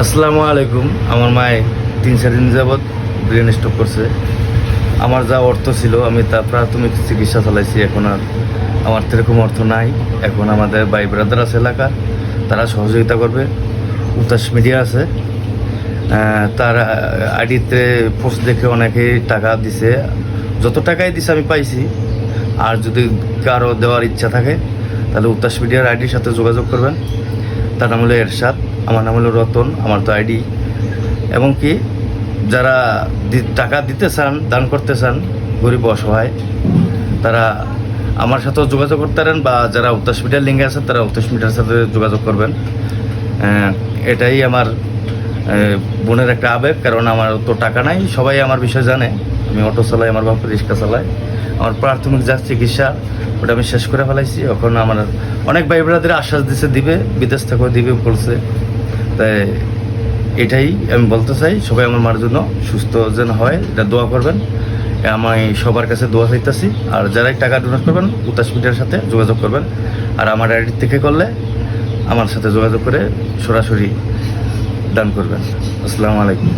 আসসালামু আলাইকুম। আমার মায়ে 3-4 দিন যাবৎ ব্রেন স্ট্রোক করছে। আমার যা অর্থ ছিল আমি তা প্রাথমিক চিকিৎসা চালাইছি। এখন আর আমার সেরকম অর্থ নাই। এখন আমাদের ভাই ব্রাদার আছে এলাকা, তারা সহযোগিতা করবে। উতাস মিডিয়া আছে, তার আইডিতে পোস্ট দেখে অনেকেই টাকা দিছে। যত টাকাই দিছে আমি পাইছি। আর যদি কারো দেওয়ার ইচ্ছা থাকে তাহলে উতাস মিডিয়ার আইডির সাথে যোগাযোগ করবেন। তার নাম হলো এরশাদ, আমার নাম হলো রতন, আমার তো আইডি। এবং কি যারা টাকা দিতে চান, দান করতে চান, গরিব অসহায়, তারা আমার সাথেও যোগাযোগ করতে পারেন, বা যারা উতাস মিডিয়ার লিঙ্কে আছে তারা উতাস মিডিয়ার সাথে যোগাযোগ করবেন। এটাই আমার বোনের একটা আবেগ, কারণ আমার তো টাকা নাই। সবাই আমার বিষয় জানে, আমি অটো চালাই, আমার বাপ রিক্সা চালাই। আমার প্রাথমিক যা চিকিৎসা ওটা আমি শেষ করে ফেলাইছি। এখন আমার অনেক ভাই ব্রাদের আশ্বাস দিছে দিবে, বিদেশ থেকেও দিবে বলছে। তাই এটাই আমি বলতে চাই, সবাই আমার মার জন্য সুস্থ যেন হয় এটা দোয়া করবেন। আমি সবার কাছে দোয়া চাইতেছি। আর যারাই টাকা ডোনেট করবেন উতাস মিডিয়ার সাথে যোগাযোগ করবেন। আর আমার আইডি থেকে করলে আমার সাথে যোগাযোগ করে সরাসরি দান করবেন। আসসালামু আলাইকুম।